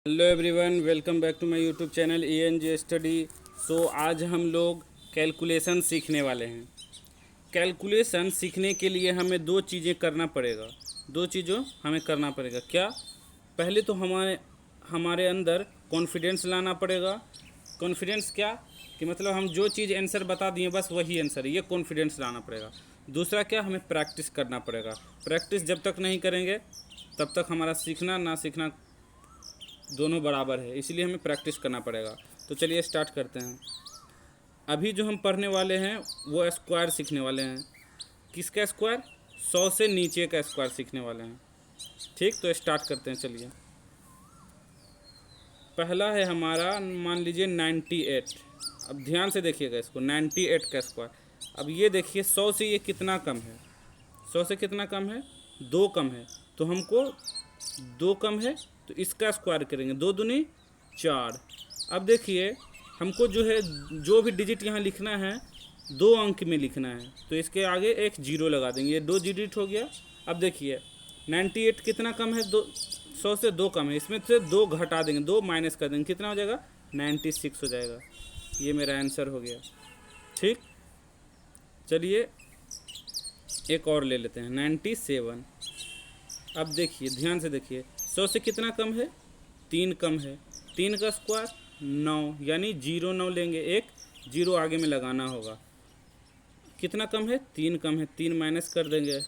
Hello everyone, welcome back to my YouTube channel ENG study. आज हम लोग calculation सीखने वाले हैं। कैलकुलेशन सीखने के लिए हमें दो चीज़ें करना पड़ेगा। दो चीज़ों हमें करना पड़ेगा। क्या? पहले तो हमारे अंदर कॉन्फिडेंस लाना पड़ेगा। कॉन्फिडेंस क्या कि मतलब हम जो चीज़ आंसर बता दिए बस वही आंसर है, ये कॉन्फिडेंस लाना पड़ेगा। दूसरा क्या, हमें प्रैक्टिस करना पड़ेगा। प्रैक्टिस जब तक नहीं करेंगे तब तक हमारा सीखना ना सीखना दोनों बराबर है, इसलिए हमें प्रैक्टिस करना पड़ेगा। तो चलिए स्टार्ट करते हैं। अभी जो हम पढ़ने वाले हैं वो स्क्वायर सीखने वाले हैं। किसका स्क्वायर? 100 से नीचे का स्क्वायर सीखने वाले हैं। ठीक, तो स्टार्ट करते हैं। चलिए, पहला है हमारा, मान लीजिए 98। अब ध्यान से देखिएगा इसको, 98 का स्क्वायर। अब ये देखिए 100 से ये कितना कम है? 100 से कितना कम है? 2 कम है। तो हमको 2 कम है तो इसका स्क्वायर करेंगे, 2 दूनी 4। अब देखिए हमको जो है जो भी डिजिट यहाँ लिखना है 2 अंक में लिखना है, तो इसके आगे एक 0 लगा देंगे। ये 2 डिजिट हो गया। अब देखिए 98 कितना कम है? 100 से 2 कम है, इसमें से 2 घटा देंगे, 2 माइनस कर देंगे, कितना हो जाएगा? 96 हो जाएगा। ये मेरा आंसर हो गया। ठीक, चलिए एक और ले लेते हैं, 97। अब देखिए ध्यान से देखिए, 100 से कितना कम है? 3 कम है। 3 का स्क्वायर 9, यानी 09 लेंगे, एक 0 आगे में लगाना होगा। कितना कम है? 3 कम है, 3 माइनस कर देंगे,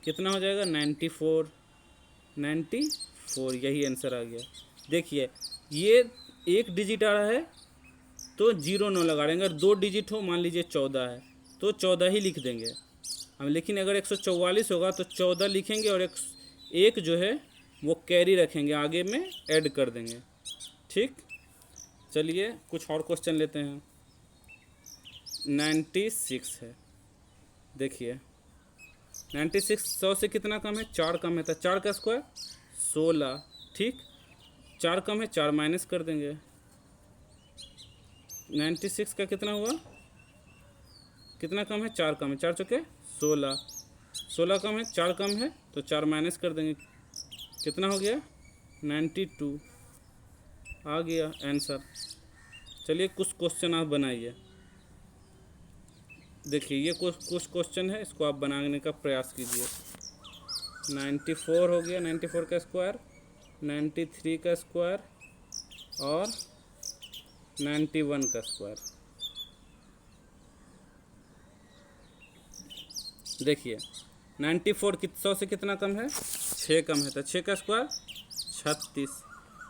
कितना हो जाएगा? 94। 94, यही आंसर आ गया। देखिए ये एक डिजिट आ रहा है तो 09 लगा देंगे। अगर 2 डिजिट हो, मान लीजिए 14 है तो 14 ही लिख देंगे हम। लेकिन अगर 144 होगा तो 14 लिखेंगे और एक जो है वो कैरी रखेंगे, आगे में ऐड कर देंगे। ठीक, चलिए कुछ और क्वेश्चन लेते हैं। 96 है। देखिए 96 100 से कितना कम है? 4 कम है, तो 4 का स्क्वायर 16। ठीक, 4 कम है, 4 माइनस कर देंगे। 96 का कितना हुआ? कितना कम है? 4 कम है, 4 चौके 16। 16 कम है, 4 कम है, तो 4 माइनस कर देंगे, कितना हो गया? 92 आ गया आंसर। चलिए कुछ क्वेश्चन आप बनाइए। देखिए ये कुछ क्वेश्चन है, इसको आप बनाने का प्रयास कीजिए। 94 हो गया, 94 का स्क्वायर, 93 का स्क्वायर और 91 का स्क्वायर। देखिए 94 100 से कितना कम है? 6 कम है, तो 6 का स्क्वायर 36।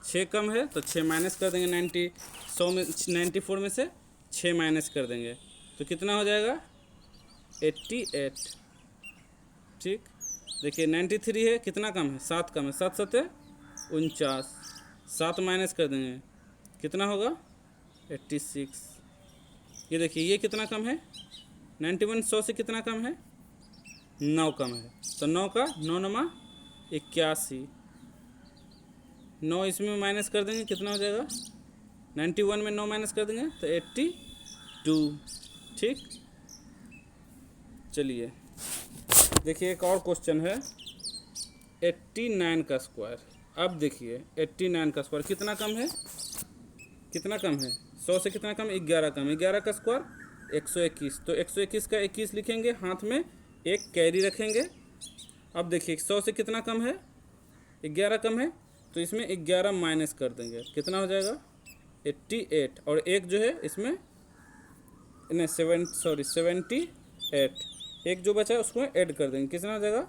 6 कम है तो 6 माइनस कर देंगे, 100 में 94 में से 6 माइनस कर देंगे तो कितना हो जाएगा? 88। ठीक, देखिए 93 है, कितना कम है? 7 कम है, 7 सत्ते 49, 7 माइनस कर देंगे, कितना होगा? 86। ये देखिए ये कितना कम है? 91 100 से कितना कम है? 9 कम है, तो 9 का 9 नमा 81। 9 इसमें माइनस कर देंगे, कितना हो जाएगा? 91 में 9 माइनस कर देंगे तो 82। ठीक, चलिए देखिए एक और क्वेश्चन है, 89 का स्क्वायर। अब देखिए 89 का स्क्वायर कितना कम है? कितना कम है? 100 से कितना कम? 11 कम। 11 का स्क्वायर 121, तो 121 का 21 लिखेंगे, हाथ में एक कैरी रखेंगे। अब देखिए 100 से कितना कम है? 11 कम है, तो इसमें 11 माइनस कर देंगे, कितना हो जाएगा? 88। और एक जो है इसमें नहीं 78, एक जो बचा है उसको ऐड कर देंगे, कितना हो जाएगा?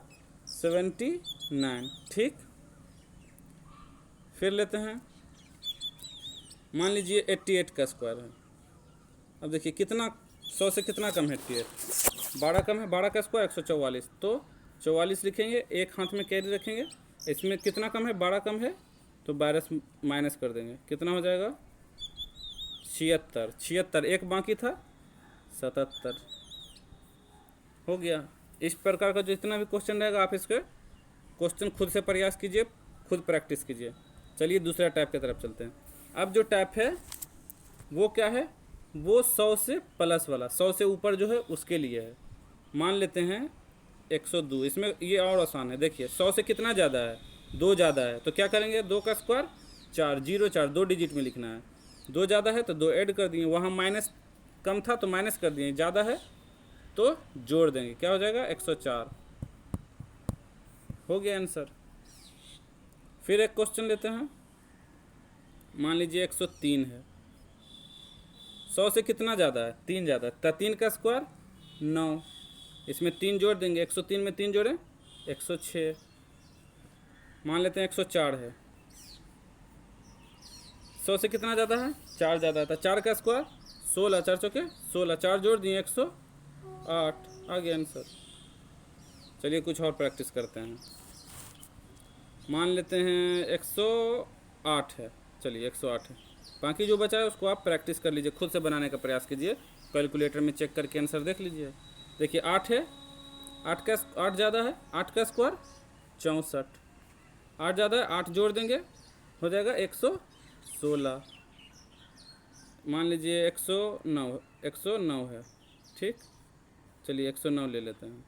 79। ठीक, फिर लेते हैं, मान लीजिए 88 का स्क्वायर है। अब देखिए कितना 100 से कितना कम है? 88। 12 कम है, 12 का स्क्वायर 144, तो 44 लिखेंगे, एक हाथ में कैरी रखेंगे। इसमें कितना कम है? 12 कम है, तो 12 माइनस कर देंगे, कितना हो जाएगा? 76। 76, एक बाकी था 77 हो गया। इस प्रकार का जितना भी क्वेश्चन रहेगा आप इसके क्वेश्चन खुद से प्रयास कीजिए, खुद प्रैक्टिस कीजिए। चलिए दूसरा टाइप की तरफ चलते हैं। अब जो टाइप है वो क्या है? वो 100 से प्लस वाला, 100 से ऊपर जो है उसके लिए है। मान लेते हैं 102। इसमें ये और आसान है। देखिए 100 से कितना ज़्यादा है? 2 ज़्यादा है, तो क्या करेंगे? 2 का स्क्वायर 4, 0 4 2 डिजिट में लिखना है। 2 ज़्यादा है तो 2 ऐड कर दिए, वहाँ माइनस कम था तो माइनस कर दिए, ज़्यादा है तो जोड़ देंगे, क्या हो जाएगा 104। हो गया आंसर। फिर एक क्वेश्चन लेते हैं, मान लीजिए 103 है, 100 से कितना ज़्यादा है? 3 ज़्यादा है, तो 3 का स्क्वायर 9, इसमें 3 जोड़ देंगे, 103 में 3 जोड़ें 106। मान लेते हैं 104 है, 100 से कितना ज़्यादा है? 4 ज़्यादा है, तो 4 का स्क्वायर 16, 4 चौके 16, 4 जोड़ दिए 108। आ गया आंसर। चलिए कुछ और प्रैक्टिस करते हैं। मान लेते हैं 108 है, चलिए 108 है, बाकी जो बचा है उसको आप प्रैक्टिस कर लीजिए, खुद से बनाने का प्रयास कीजिए, कैलकुलेटर में चेक करके आंसर देख लीजिए। देखिए 8 है, 8 ज़्यादा है, 8 का स्क्वायर 64, 8 ज़्यादा है, 8 जोड़ देंगे हो जाएगा 116। मान लीजिए 109 है, ठीक, चलिए 109 ले लेते हैं।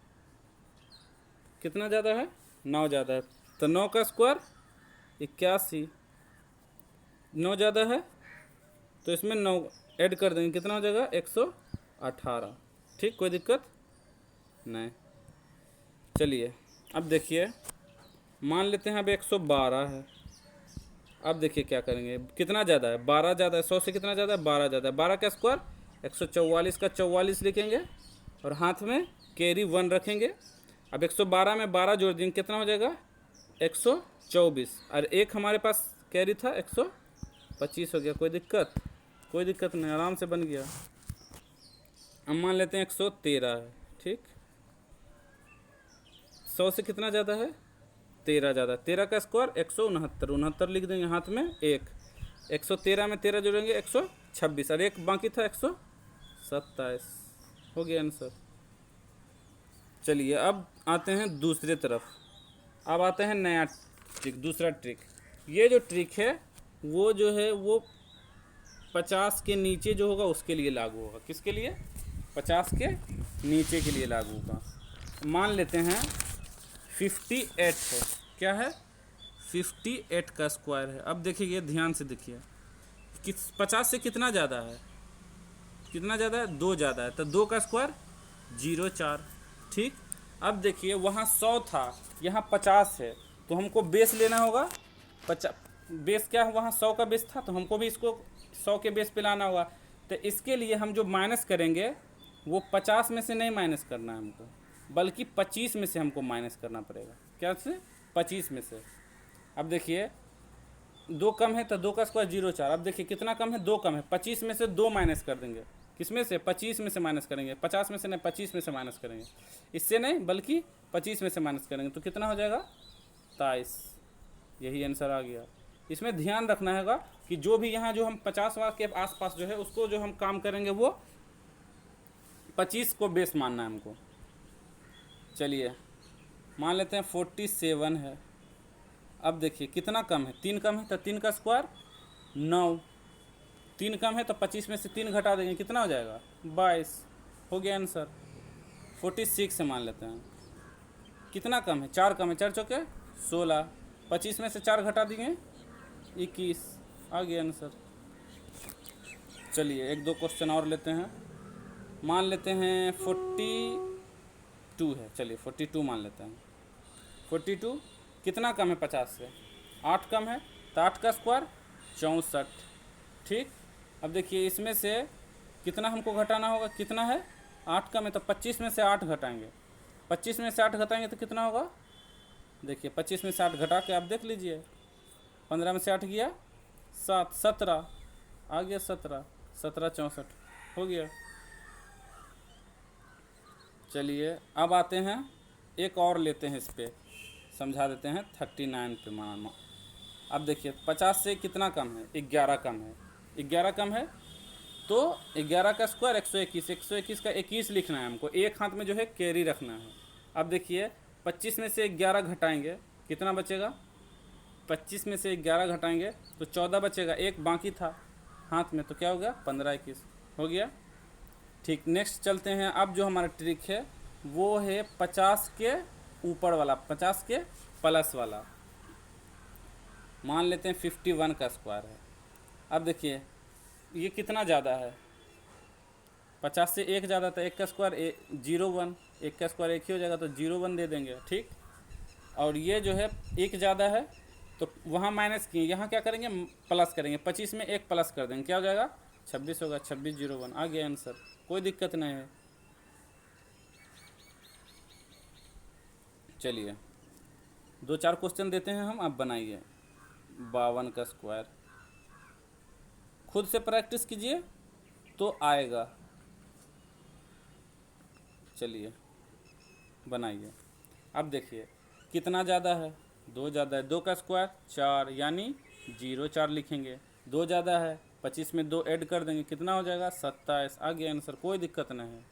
कितना ज़्यादा है? 9 ज़्यादा है, तो 9 का स्क्वायर 81, 9 ज़्यादा है तो इसमें 9 ऐड कर देंगे, कितना हो जाएगा 118। ठीक, कोई दिक्कत नहीं। चलिए अब देखिए, मान लेते हैं अब 112 है। अब देखिए क्या करेंगे, कितना ज़्यादा है? 12 ज़्यादा है, 100 से कितना ज़्यादा है? 12 ज़्यादा है, 12 का स्क्वायर 144 का 44 लिखेंगे और हाथ में कैरी 1 रखेंगे। अब 112 में 12 जोड़ देंगे, कितना हो जाएगा 124, और एक हमारे पास कैरी था 125 हो गया। कोई दिक्कत? कोई दिक्कत नहीं, आराम से बन गया। अब मान लेते हैं 113 है, ठीक, 100 से कितना ज़्यादा है? 13 ज़्यादा, 13 का स्क्वायर 169, 69 लिख देंगे हाथ में एक, 113 में 13 जोड़ेंगे 126, और एक बाकी था 127। हो गया आंसर। चलिए अब आते हैं दूसरे तरफ, अब आते हैं नया ट्रिक, दूसरा ट्रिक। ये जो ट्रिक है वो जो है वो 50 के नीचे जो होगा उसके लिए लागू होगा। किसके लिए? 50 के नीचे के लिए लागू होगा। मान लेते हैं 58 है, क्या है? 58 का स्क्वायर है। अब देखिए ध्यान से देखिए कि 50 से कितना ज़्यादा है? कितना ज़्यादा है? 2 ज़्यादा है, तो 2 का स्क्वायर 04। ठीक, अब देखिए वहाँ 100 था, यहाँ 50 है, तो हमको बेस लेना होगा। 50 बेस क्या है? वहाँ 100 का बेस था, तो हमको भी इसको 100 के बेस पे लाना होगा। तो इसके लिए हम जो माइनस करेंगे वो 50 में से नहीं माइनस करना है हमको, बल्कि 25 में से हमको माइनस करना पड़ेगा। क्या से? 25 में से। अब देखिए 2 कम है तो 2 का स्क्वायर 04। अब देखिए कितना कम है? 2 कम है, 25 में से 2 माइनस कर देंगे। किसमें से? 25 में से माइनस करेंगे, 50 में से नहीं 25 में से माइनस करेंगे, इससे नहीं बल्कि 25 में से माइनस करेंगे, तो कितना हो जाएगा? 23। यही आंसर आ गया। इसमें ध्यान रखना होगा कि जो भी यहाँ जो हम 50 के आसपास जो है उसको जो हम काम करेंगे वो 25 को बेस मानना है हमको। चलिए मान लेते हैं 47 है। अब देखिए कितना कम है? 3 कम है, तो 3 का स्क्वायर 9, 3 कम है तो 25 में से 3 घटा देंगे, कितना हो जाएगा? 22। हो गया आंसर। 46 से मान लेते हैं, कितना कम है? 4 कम है, 4 चौके 16, 25 में से 4 घटा देंगे 21। आ गया आंसर। चलिए एक दो क्वेश्चन और लेते हैं। मान लेते हैं 42 है, चलिए 42 मान लेते हैं। 42 कितना कम है 50 से? 8 कम है, तो 8 का स्क्वायर 64। ठीक, अब देखिए इसमें से कितना हमको घटाना होगा? कितना है? 8 कम है, तो 25 में से 8 घटाएंगे, 25 में से 8 घटाएंगे तो कितना होगा? देखिए 25 में से 8 घटा के आप देख लीजिए, 15 में से 8 गया 7, 17 आ गया, 17, 17 64 हो गया। चलिए अब आते हैं एक और लेते हैं, इस पर समझा देते हैं 39 पे माना। अब देखिए 50 से कितना कम है? 11 कम है, 11 कम है तो 11 का स्क्वायर 121, 121 का 21 लिखना है हमको, एक हाथ में जो है कैरी रखना है। अब देखिए 25 में से 11 घटाएंगे, कितना बचेगा? 25 में से 11 घटाएंगे तो 14 बचेगा, एक बाकी था हाथ में, तो क्या हो गया? 15 21 हो गया। ठीक, नेक्स्ट चलते हैं। अब जो हमारा ट्रिक है वो है 50 के ऊपर वाला, 50 के प्लस वाला। मान लेते हैं 51 का स्क्वायर है। अब देखिए ये कितना ज़्यादा है, 50 से एक ज़्यादा था, एक का स्क्वायर 01, एक का स्क्वायर एक ही हो जाएगा तो 01 दे देंगे, ठीक। और ये जो है एक ज़्यादा है तो वहाँ माइनस किए, यहाँ क्या करेंगे प्लस करेंगे, 25 में एक प्लस कर देंगे, क्या हो जाएगा 26 होगा, 2601 आ गया आंसर, कोई दिक्कत नहीं है। चलिए 2-4 क्वेश्चन देते हैं हम, आप बनाइए। 52 का स्क्वायर, खुद से प्रैक्टिस कीजिए तो आएगा। चलिए बनाइए। अब देखिए कितना ज़्यादा है, 2 ज़्यादा है, 2 का स्क्वायर 4 यानी 04 लिखेंगे, 2 ज़्यादा है, 25 में 2 ऐड कर देंगे, कितना हो जाएगा 27 आ गया आंसर, कोई दिक्कत नहीं है।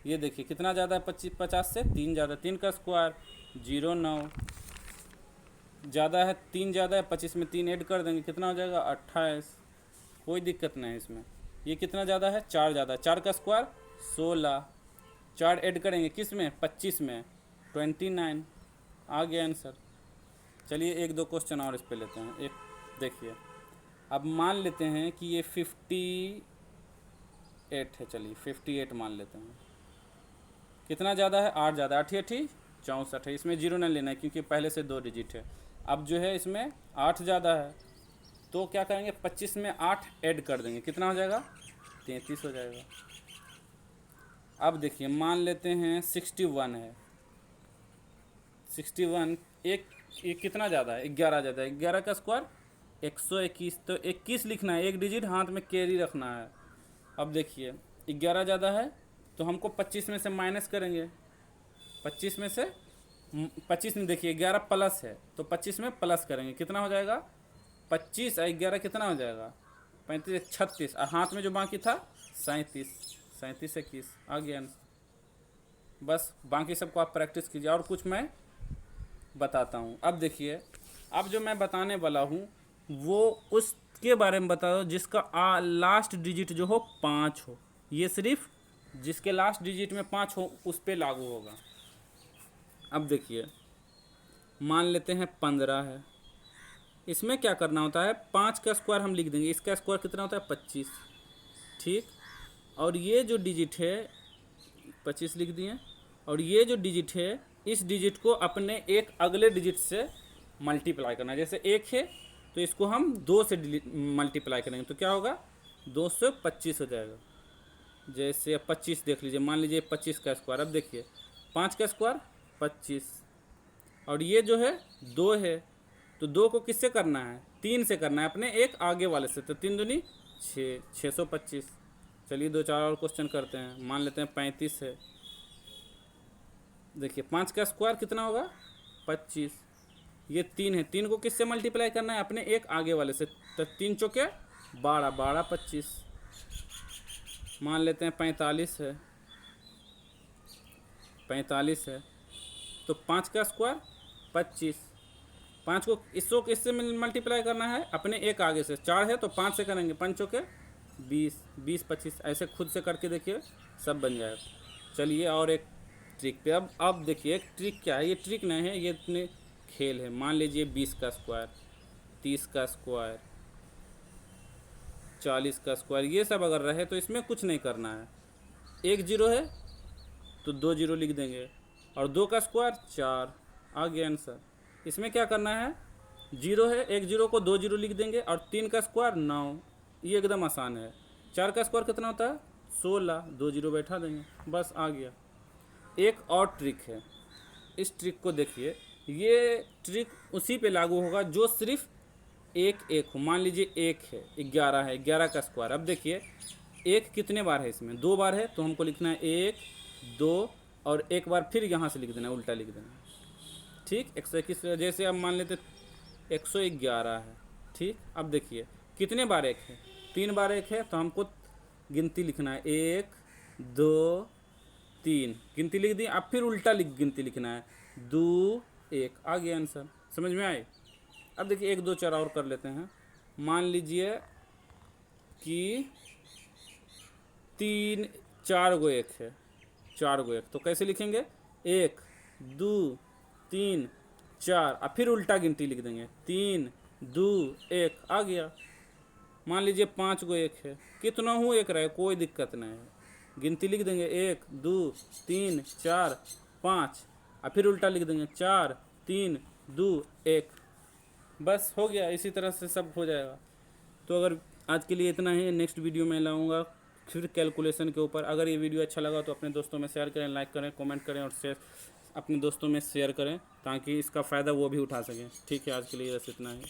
ये देखिए कितना ज़्यादा है, 50 से 3 ज़्यादा, 3 का स्क्वायर 09 ज़्यादा है, 3 ज़्यादा है, 25 में 3 ऐड कर देंगे, कितना हो जाएगा 28, कोई दिक्कत नहीं है इसमें। ये कितना ज़्यादा है, 4 ज़्यादा, 4 का स्क्वायर 16, 4 ऐड करेंगे किस में 25 में 29 आ गया आंसर। चलिए 1-2 क्वेश्चन और इस पे लेते हैं। एक देखिए, अब मान लेते हैं कि ये 58 है, चलिए 58 मान लेते हैं। कितना ज़्यादा है, 8 ज़्यादा, 8 8 64 है, इसमें 0 नहीं लेना है क्योंकि पहले से 2 डिजिट है। अब जो है इसमें 8 ज़्यादा है तो क्या करेंगे 25 में 8 ऐड कर देंगे, कितना हो जाएगा 33 हो जाएगा। अब देखिए मान लेते हैं 61 है, 61 एक कितना ज़्यादा है 11 ज़्यादा है, 11 का स्क्वायर 121, तो 21 लिखना है, एक डिजिट हाथ में कैरी रखना है। अब देखिए 11 ज़्यादा है तो हमको 25 में से माइनस करेंगे, 25 में से 25 में देखिए 11 प्लस है तो 25 में प्लस करेंगे, कितना हो जाएगा 25 और 11 कितना हो जाएगा 35 36, और हाथ में जो बाकी था 37 21 आ गया। बस बाकी सबको आप प्रैक्टिस कीजिए और कुछ मैं बताता हूँ। अब देखिए अब जो मैं बताने वाला हूँ वो उसके बारे में बता दो जिसका लास्ट डिजिट जो हो 5 हो, ये सिर्फ जिसके लास्ट डिजिट में 5 हो उस पर लागू होगा। अब देखिए मान लेते हैं 15 है, इसमें क्या करना होता है 5 का स्क्वायर हम लिख देंगे, इसका स्क्वायर कितना होता है 25, ठीक। और ये जो डिजिट है 25 लिख दिए, और ये जो डिजिट है इस डिजिट को अपने एक अगले डिजिट से मल्टीप्लाई करना है। जैसे 1 है तो इसको हम 2 से मल्टीप्लाई करेंगे तो क्या होगा 225 हो जाएगा। जैसे 25 देख लीजिए, मान लीजिए 25 का स्क्वायर, अब देखिए 5 का स्क्वायर 25, और ये जो है 2 है तो 2 को किससे करना है 3 से करना है, अपने एक आगे वाले से, तो 3 दूनी 6, 625। चलिए 2-4 और क्वेश्चन करते हैं। मान लेते हैं 35 है, देखिए 5 का स्क्वायर कितना होगा 25, ये 3 है, 3 को किससे मल्टीप्लाई करना है अपने एक आगे वाले से, तो 3 चौके 12, 12 25। मान लेते हैं 45 है, 45 है तो 5 का स्क्वायर 25, 5 को इसको किससे मल्टीप्लाई करना है अपने एक आगे से, 4 है तो 5 से करेंगे, 5 चौके 20, 20 25, ऐसे खुद से करके देखिए सब बन जाएगा। चलिए और एक ट्रिक पे, अब देखिए एक ट्रिक क्या है, ये ट्रिक नहीं है, ये इतने खेल है। मान लीजिए 20 का स्क्वायर, 30 का स्क्वायर, 40 का स्क्वायर, ये सब अगर रहे तो इसमें कुछ नहीं करना है, 1 0 है तो 2 0 लिख देंगे, और 2 का स्क्वायर 4 आ गया आंसर। इसमें क्या करना है 0 है, 1 0 को 2 0 लिख देंगे, और 3 का स्क्वायर 9, ये एकदम आसान है। 4 का स्क्वायर कितना होता है 16, 2 0 बैठा देंगे, बस आ गया। एक और ट्रिक है, इस ट्रिक को देखिए, ये ट्रिक उसी पे लागू होगा जो सिर्फ एक हो। मान लीजिए 1 है, 11 है, 11 का स्क्वायर, अब देखिए 1 कितने बार है इसमें 2 बार है तो हमको लिखना है 1 2 और एक बार फिर यहाँ से लिख देना, उल्टा लिख देना, ठीक। 121, जैसे अब मान लेते 111 है, ठीक। अब देखिए कितने बार 1 है 3 बार 1 है तो हमको गिनती लिखना है 1 2 3, गिनती लिख दी, अब फिर उल्टा गिनती लिखना है 2 1, आ गया आंसर। समझ में आए। अब देखिए 1 2 4 और कर लेते हैं। मान लीजिए कि 3 4 गो 1 है, 4 गो 1 तो कैसे लिखेंगे 1 2 3 4, और फिर उल्टा गिनती लिख देंगे 3 2 1 आ गया। मान लीजिए 5 गो 1 है, कितना हूँ 1 रहे, कोई दिक्कत नहीं है, गिनती लिख देंगे 1 2 3 4 5, और फिर उल्टा लिख देंगे 4 3 2 1, बस हो गया। इसी तरह से सब हो जाएगा। तो अगर आज के लिए इतना ही, नेक्स्ट वीडियो में लाऊंगा फिर कैलकुलेशन के ऊपर। अगर ये वीडियो अच्छा लगा तो अपने दोस्तों में शेयर करें, लाइक करें, कमेंट करें और शेयर अपने दोस्तों में शेयर करें ताकि इसका फ़ायदा वो भी उठा सकें। ठीक है, आज के लिए बस इतना ही।